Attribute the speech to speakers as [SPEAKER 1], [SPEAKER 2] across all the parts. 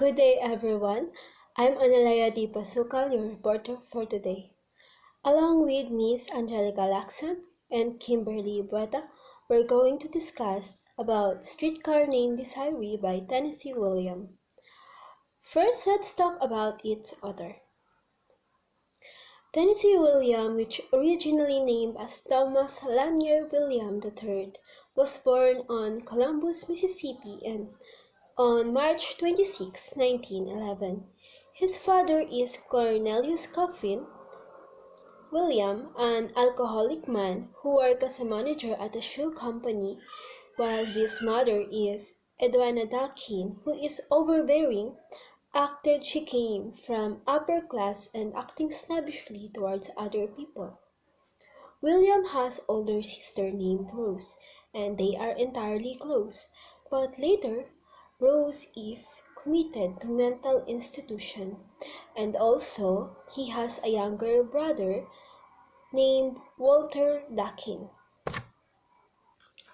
[SPEAKER 1] Good day, everyone. I'm Analaya Di Pasukal, your reporter for today. Along with Miss Angelica Lacson and Kimberly Bueta, we're going to discuss about Streetcar Named Desiree by Tennessee Williams. First, let's talk about its author. Tennessee Williams, which originally named as Thomas Lanier William III, was born on Columbus, Mississippi, and on March 26, 1911, his father is Cornelius Coffin William, an alcoholic man who worked as a manager at a shoe company, while his mother is Edwina Dakin, who is overbearing, acted she came from upper class and acting snobbishly towards other people. William has older sister named Rose, and they are entirely close, but later Rose is committed to mental institution, and also he has a younger brother named Walter Dakin.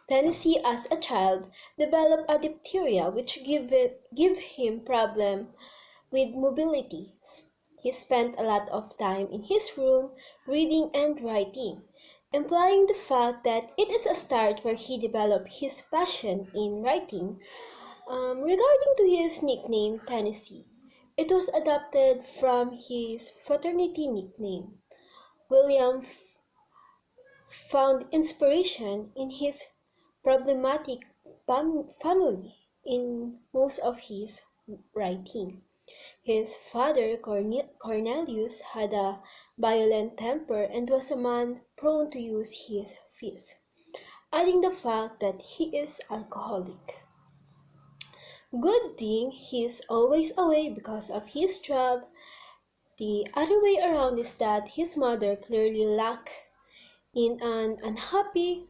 [SPEAKER 1] Tennessee as a child developed a diphtheria which give him problem with mobility. He spent a lot of time in his room reading and writing, implying the fact that it is a start where he developed his passion in writing. Regarding to his nickname Tennessee, it was adopted from his fraternity nickname. William found inspiration in his problematic family in most of his writing. His father, Cornelius, had a violent temper and was a man prone to use his fists, adding the fact that he is alcoholic. Good thing he is always away because of his job. The other way around is that his mother clearly lacked in an unhappy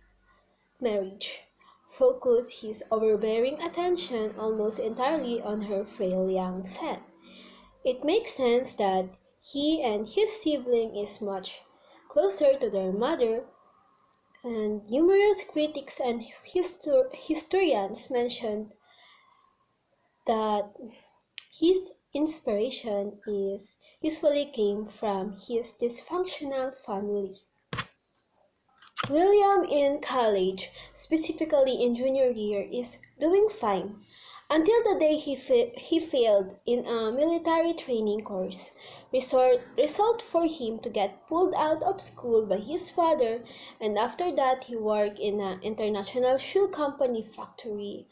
[SPEAKER 1] marriage, focused his overbearing attention almost entirely on her frail young son. It makes sense that he and his sibling is much closer to their mother, and numerous critics and historians mentioned that his inspiration is usually came from his dysfunctional family. William in college, specifically in junior year, is doing fine until the day he failed in a military training course. Result for him to get pulled out of school by his father, and after that he worked in an international shoe company factory.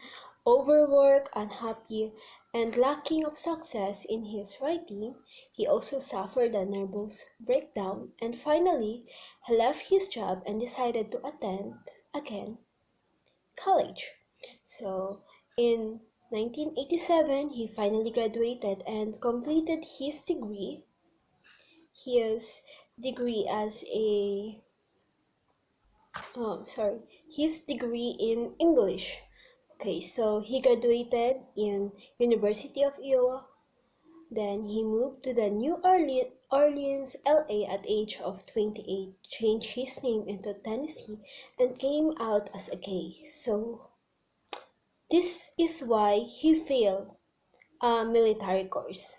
[SPEAKER 1] Overworked, unhappy, and lacking of success in his writing, he also suffered a nervous breakdown, and finally he left his job and decided to attend again college. So in 1987, he finally graduated and completed his degree as a his degree in English. Okay, so he graduated in University of Iowa. Then he moved to the New Orleans, LA at age of 28, changed his name into Tennessee, and came out as a gay. So this is why he failed a military course.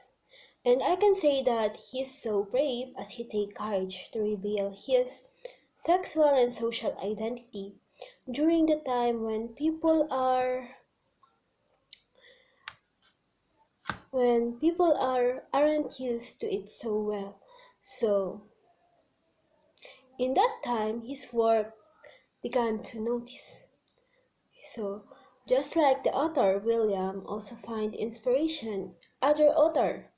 [SPEAKER 1] And I can say that he's so brave as he takes courage to reveal his sexual and social identity during the time when people aren't used to it so well. So in that time his work began to notice. So just like the author William also find inspiration other author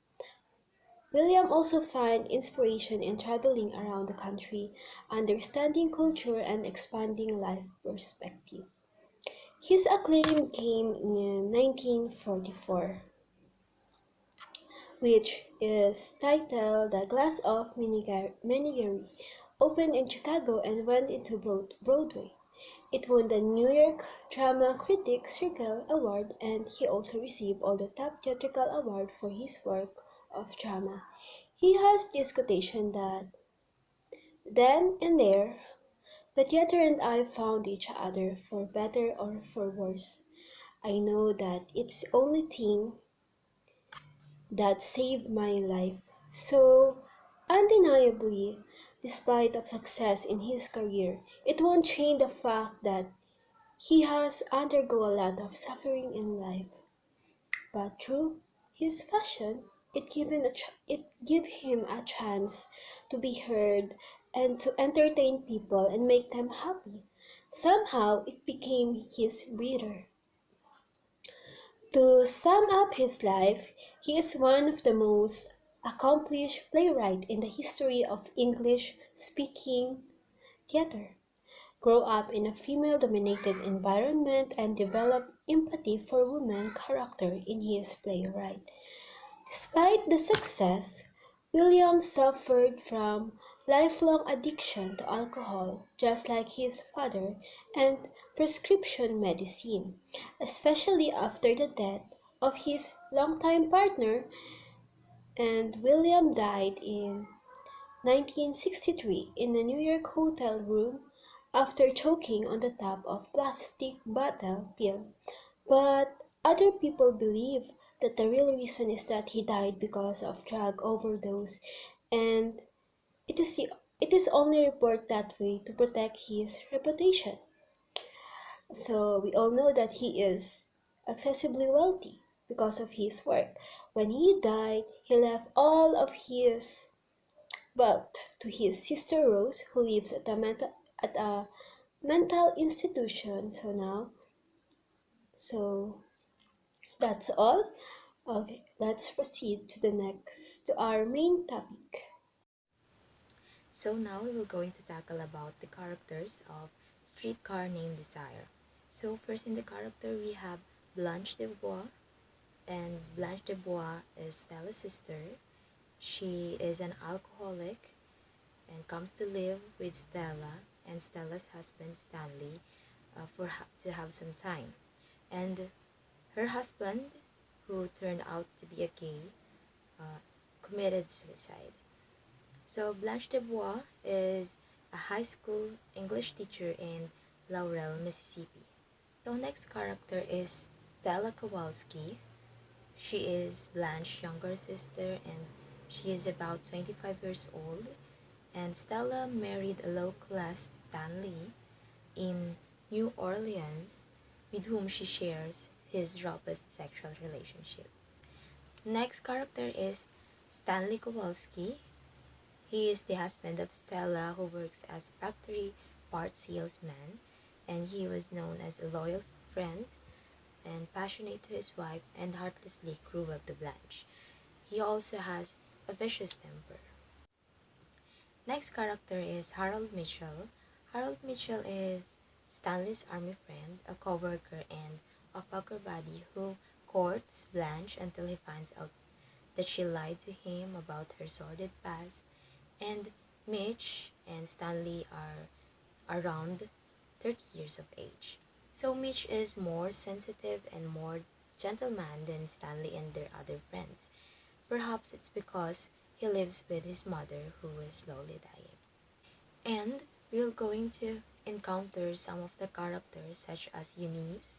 [SPEAKER 1] William also find inspiration in traveling around the country, understanding culture and expanding life perspective. His acclaim came in 1944, which is titled The Glass of Menigeri, opened in Chicago and went into Broadway. It won the New York Drama Critics Circle Award, and he also received all the top theatrical award for his work of drama. He has this quotation that, "Then and there, the theater and I found each other for better or for worse. I know that it's the only thing that saved my life. So, undeniably, despite of success in his career, it won't change the fact that he has undergo a lot of suffering in life. But through his passion, it give him a chance to be heard and to entertain people and make them happy. Somehow, it became his breather. To sum up his life, he is one of the most accomplished playwrights in the history of English-speaking theater. Grow up in a female-dominated environment and develop empathy for women character in his playwright. Despite the success, William suffered from lifelong addiction to alcohol, just like his father, and prescription medicine, especially after the death of his longtime partner, and William died in 1963 in a New York hotel room after choking on the top of plastic bottle pill. But other people believe that the real reason is that he died because of drug overdose, and it is the, it is only reported that way to protect his reputation. So we all know that he is excessively wealthy because of his work. When he died, he left all of his wealth to his sister Rose, who lives at a mental institution. So that's all. Okay, let's proceed to our main topic.
[SPEAKER 2] So now we're going to tackle about the characters of Streetcar Named Desire. So first in the character we have Blanche de Bois, and Blanche de Bois is Stella's sister. She is an alcoholic and comes to live with Stella and Stella's husband Stanley to have some time. And her husband, who turned out to be a gay, uh, committed suicide. So Blanche de Bois is a high school English teacher in Laurel, Mississippi. So next character is Stella Kowalski. She is Blanche's younger sister and she is about 25 years old. And Stella married a low-class Stanley in New Orleans with whom she shares his roughest sexual relationship. Next character is Stanley Kowalski. He is the husband of Stella, who works as a factory part salesman, and he was known as a loyal friend and passionate to his wife and heartlessly cruel to Blanche. He also has a vicious temper. Next character is Harold Mitchell. Harold Mitchell is Stanley's army friend, a co-worker, and a poker buddy who courts Blanche until he finds out that she lied to him about her sordid past. And Mitch and Stanley are around 30 years of age. So Mitch is more sensitive and more gentleman than Stanley and their other friends. Perhaps it's because he lives with his mother who is slowly dying. And we're going to encounter some of the characters such as Eunice,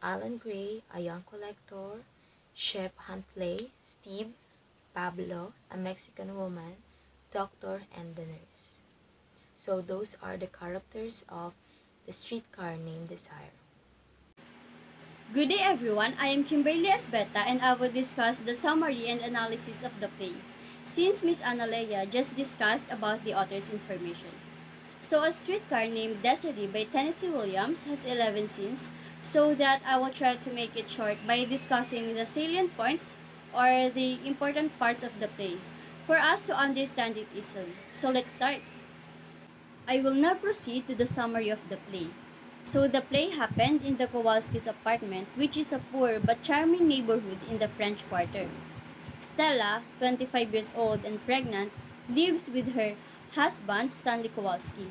[SPEAKER 2] Alan Gray, a young collector, Shep Huntley, Steve, Pablo, a Mexican woman, Doctor, and the nurse. So those are the characters of the Streetcar Named Desire.
[SPEAKER 3] Good day everyone, I am Kimberly Esbeta and I will discuss the summary and analysis of the play, since Miss Analea just discussed about the author's information. So A Streetcar Named Desiree by Tennessee Williams has 11 scenes, so that I will try to make it short by discussing the salient points or the important parts of the play for us to understand it easily. So let's start. I will now proceed to the summary of the play. So the play happened in the Kowalski's apartment, which is a poor but charming neighborhood in the French Quarter. Stella, 25 years old and pregnant, lives with her husband Stanley Kowalski.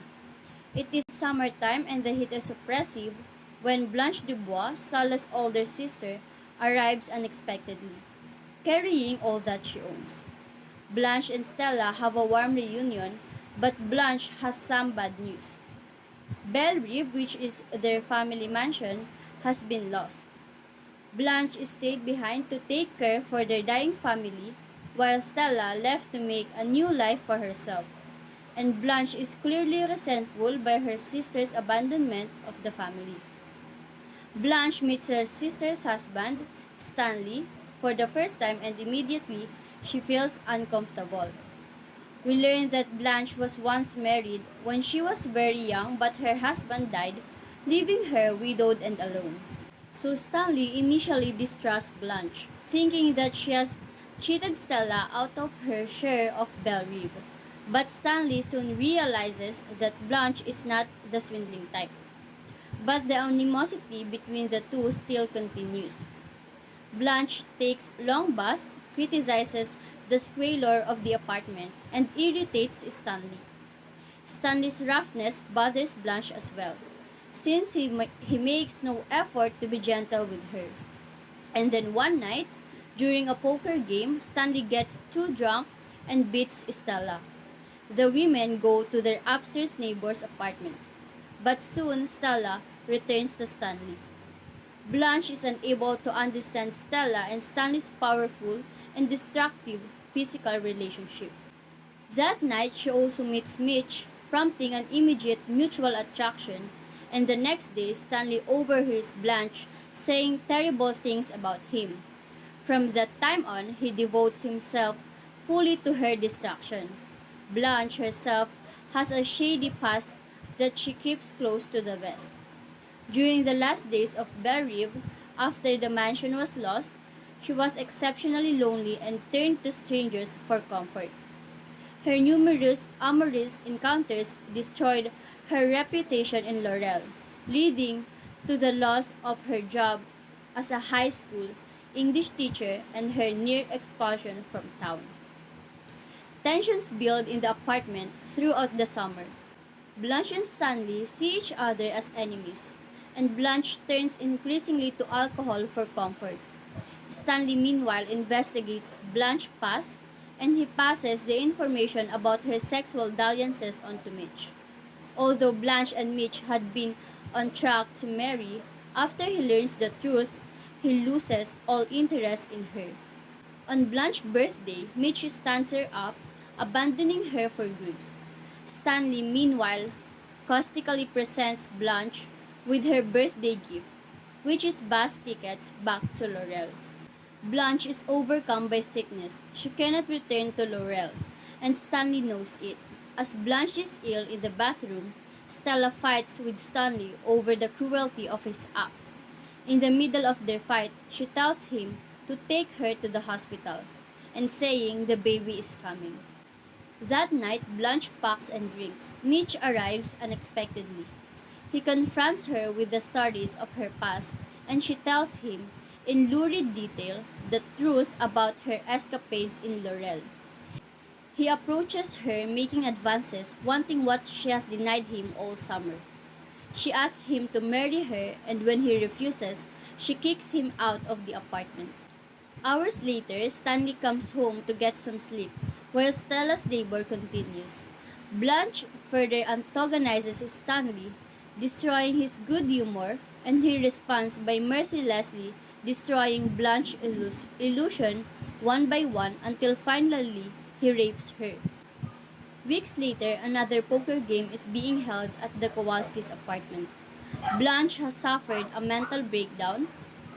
[SPEAKER 3] It is summertime and the heat is oppressive when Blanche Dubois, Stella's older sister, arrives unexpectedly, carrying all that she owns. Blanche and Stella have a warm reunion, but Blanche has some bad news. Belle Reve, which is their family mansion, has been lost. Blanche stayed behind to take care for their dying family, while Stella left to make a new life for herself. And Blanche is clearly resentful by her sister's abandonment of the family. Blanche meets her sister's husband, Stanley, for the first time and immediately she feels uncomfortable. We learn that Blanche was once married when she was very young, but her husband died, leaving her widowed and alone. So Stanley initially distrusts Blanche, thinking that she has cheated Stella out of her share of Belle Reve. But Stanley soon realizes that Blanche is not the swindling type. But the animosity between the two still continues. Blanche takes long bath, criticizes the squalor of the apartment, and irritates Stanley. Stanley's roughness bothers Blanche as well, since he makes no effort to be gentle with her. And then one night, during a poker game, Stanley gets too drunk and beats Stella. The women go to their upstairs neighbor's apartment. But soon Stella returns to Stanley. Blanche is unable to understand Stella and Stanley's powerful and destructive physical relationship. That night she also meets Mitch, prompting an immediate mutual attraction, and the next day Stanley overhears Blanche saying terrible things about him. From that time on, he devotes himself fully to her destruction. Blanche herself has a shady past that she keeps close to the vest. During the last days of Belle Reve, after the mansion was lost, she was exceptionally lonely and turned to strangers for comfort. Her numerous amorous encounters destroyed her reputation in Laurel, leading to the loss of her job as a high school English teacher and her near expulsion from town. Tensions build in the apartment throughout the summer. Blanche and Stanley see each other as enemies, and Blanche turns increasingly to alcohol for comfort. Stanley meanwhile investigates Blanche's past and he passes the information about her sexual dalliances on to Mitch. Although Blanche and Mitch had been on track to marry, after he learns the truth, he loses all interest in her. On Blanche's birthday, Mitch stands her up, abandoning her for good. Stanley, meanwhile, caustically presents Blanche with her birthday gift, which is bus tickets back to Laurel. Blanche is overcome by sickness. She cannot return to Laurel, and Stanley knows it. As Blanche is ill in the bathroom, Stella fights with Stanley over the cruelty of his act. In the middle of their fight, she tells him to take her to the hospital, and saying the baby is coming. That night, Blanche packs and drinks. Mitch arrives unexpectedly. He confronts her with the stories of her past, and she tells him, in lurid detail, the truth about her escapades in Laurel. He approaches her, making advances, wanting what she has denied him all summer. She asks him to marry her, and when he refuses, she kicks him out of the apartment. Hours later, Stanley comes home to get some sleep, while Stella's labor continues. Blanche further antagonizes Stanley, destroying his good humor, and he responds by mercilessly destroying Blanche's illusion one by one until finally he rapes her. Weeks later, another poker game is being held at the Kowalski's apartment. Blanche has suffered a mental breakdown.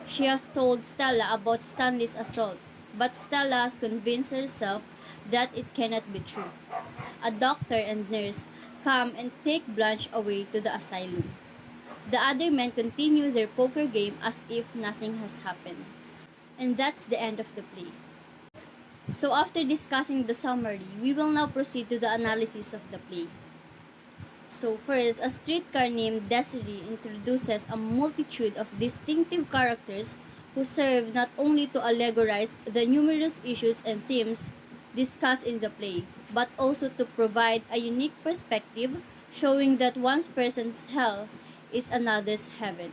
[SPEAKER 3] She has told Stella about Stanley's assault, but Stella has convinced herself that it cannot be true. A doctor and nurse come and take Blanche away to the asylum. The other men continue their poker game as if nothing has happened. And that's the end of the play. So after discussing the summary, we will now proceed to the analysis of the play. So first, a streetcar named Desiree introduces a multitude of distinctive characters who serve not only to allegorize the numerous issues and themes discussed in the play, but also to provide a unique perspective showing that one person's hell is another's heaven.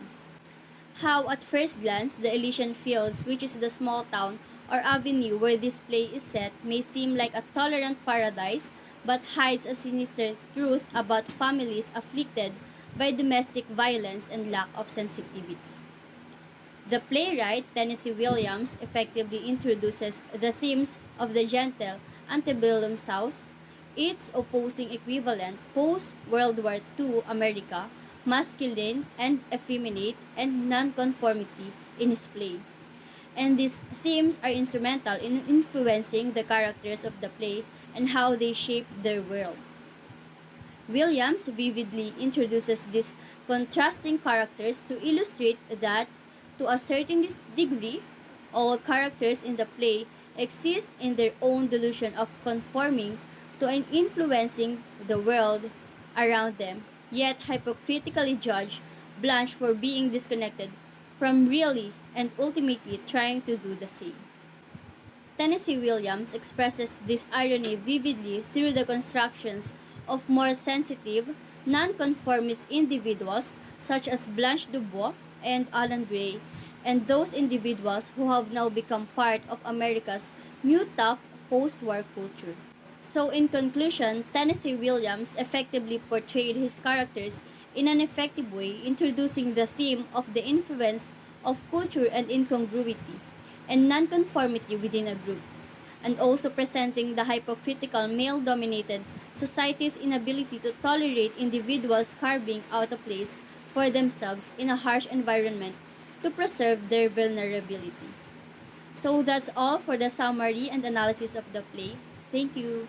[SPEAKER 3] How at first glance the Elysian Fields, which is the small town or avenue where this play is set, may seem like a tolerant paradise, but hides a sinister truth about families afflicted by domestic violence and lack of sensitivity. The playwright Tennessee Williams effectively introduces the themes of the gentle antebellum South, its opposing equivalent post World War II America, masculine and effeminate, and nonconformity in his play. And these themes are instrumental in influencing the characters of the play and how they shape their world. Williams vividly introduces these contrasting characters to illustrate that, to a certain degree, all characters in the play exist in their own delusion of conforming to and influencing the world around them, yet hypocritically judge Blanche for being disconnected from really and ultimately trying to do the same. Tennessee Williams expresses this irony vividly through the constructions of more sensitive, nonconformist individuals such as Blanche Dubois and Alan Gray, and those individuals who have now become part of America's new tough post-war culture. So in conclusion, Tennessee Williams effectively portrayed his characters in an effective way, introducing the theme of the influence of culture and incongruity and nonconformity within a group, and also presenting the hypocritical male-dominated society's inability to tolerate individuals carving out a place for themselves in a harsh environment to preserve their vulnerability. So that's all for the summary and analysis of the play. Thank you.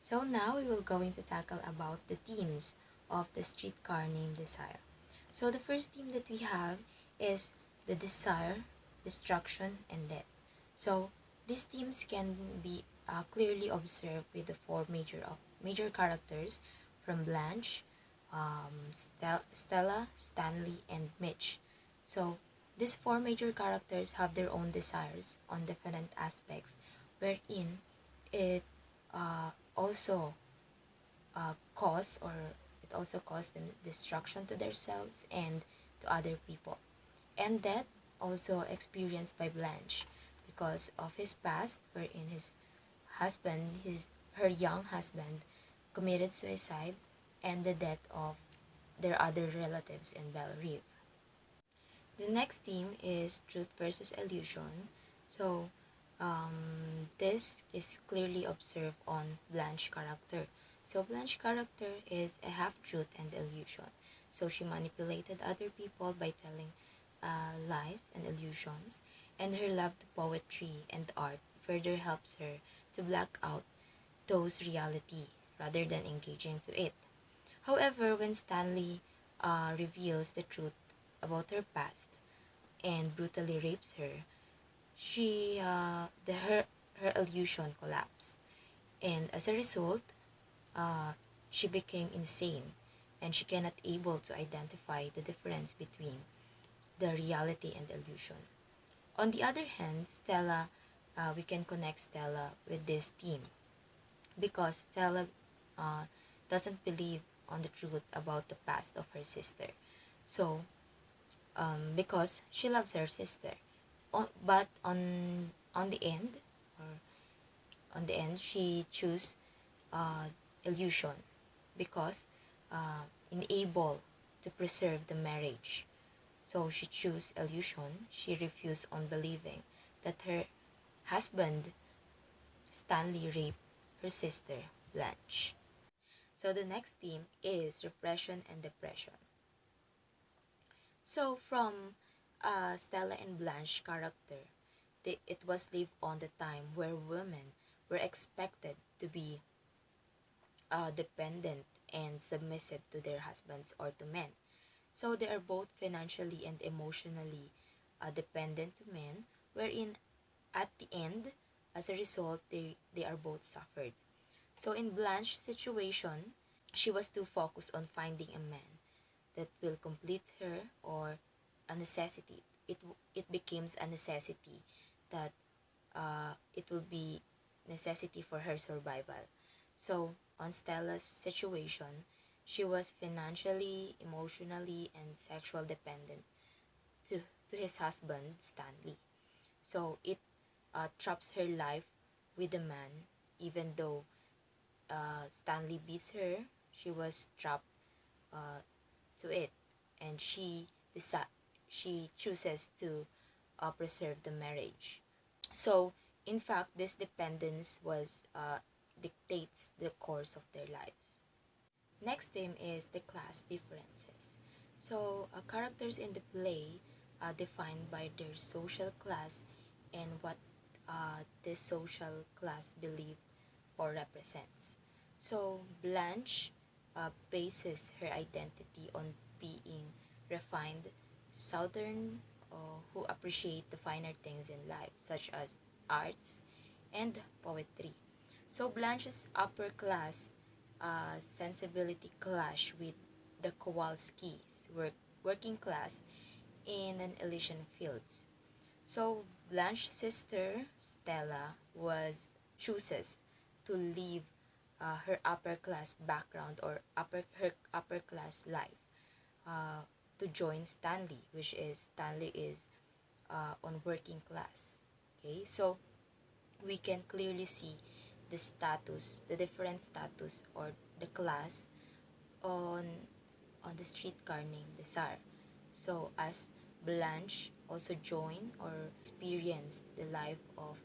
[SPEAKER 2] So now we will going to tackle about the themes of the streetcar named Desire. So the first theme that we have is the desire, destruction, and death. So these themes can be clearly observed with the four major characters from Blanche, Stella, Stanley, and Mitch. So these four major characters have their own desires on different aspects, wherein it also cause or it also caused them destruction to themselves and to other people, and that also experienced by Blanche because of his past, wherein his her young husband committed suicide, and the death of their other relatives in Belle Reve. The next theme is truth versus illusion. So this is clearly observed on Blanche character. So Blanche character is a half truth and illusion. So she manipulated other people by telling lies and illusions, and her love to poetry and art further helps her to black out those reality rather than engaging to it. However, when Stanley reveals the truth about her past and brutally rapes her, her illusion collapsed, and as a result, uh, she became insane, and she cannot able to identify the difference between the reality and illusion. On the other hand, Stella, we can connect Stella with this theme because Stella uh, doesn't believe on the truth about the past of her sister. So, because she loves her sister, but on the end, or on the end, she chose uh, illusion because unable to preserve the marriage. So she chose illusion. She refused on believing that her husband Stanley raped her sister Blanche. So the next theme is repression and depression. So from Stella and Blanche character, it was lived on the time where women were expected to be dependent and submissive to their husbands or to men. So they are both financially and emotionally dependent to men, wherein at the end, as a result, they are both suffered. So in Blanche's situation, she was too focused on finding a man that will complete her, or a necessity. It becomes a necessity that it will be necessity for her survival. So on Stella's situation, she was financially, emotionally, and sexual dependent to, to his husband Stanley. So it traps her life with the man, even though Stanley beats her. She was trapped uh, to it, and she chooses to preserve the marriage. So, in fact, this dependence was dictates the course of their lives. Next theme is the class differences. So, characters in the play are defined by their social class and what this social class believed or represents. So, Blanche bases her identity on being refined Southern who appreciate the finer things in life, such as arts and poetry. So Blanche's upper class sensibility clash with the Kowalskis, working class in an Elysian fields. So Blanche's sister Stella was chooses to leave her upper class background or her upper class life uh, to join Stanley, which is Stanley is on working class. Okay, so we can clearly see the status, the different status or the class on the streetcar named Desire. So as Blanche also joined or experienced the life of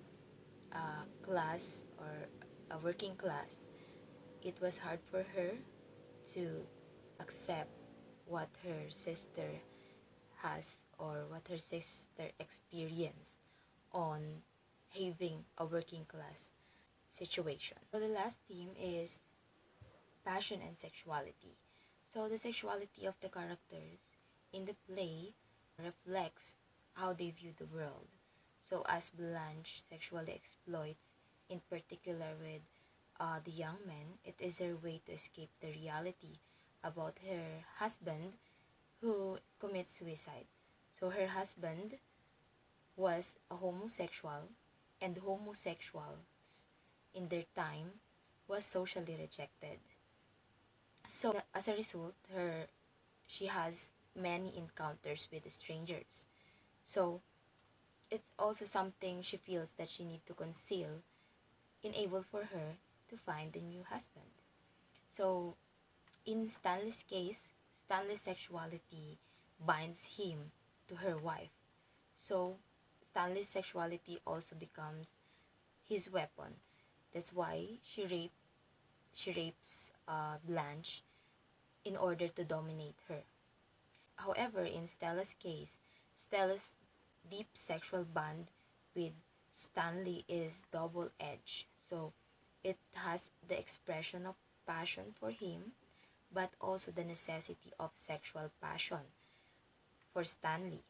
[SPEAKER 2] a class or a working class, it was hard for her to accept what her sister has or what her sister experienced on having a working class situation. So the last theme is passion and sexuality. So the sexuality of the characters in the play reflects how they view the world. So as Blanche sexually exploits, in particular with the young men, it is her way to escape the reality about her husband who commits suicide. So her husband was a homosexual, and homosexuals in their time was socially rejected. So as a result, she has many encounters with strangers. So it's also something she feels that she need to conceal, enable for her to find a new husband. So in Stanley's case, Stanley's sexuality binds him to her wife. So Stanley's sexuality also becomes his weapon. That's why she rapes Blanche in order to dominate her. However, in Stella's case, Stella's deep sexual bond with Stanley is double-edged. So it has the expression of passion for him, but also the necessity of sexual passion for Stanley.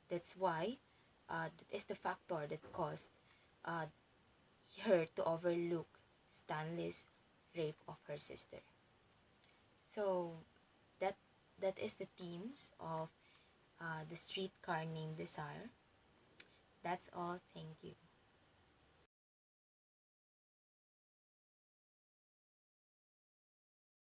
[SPEAKER 2] That's why that is the factor that caused uh, her to overlook Stanley's rape of her sister. So that that is the themes of the streetcar named Desire. That's all. Thank you.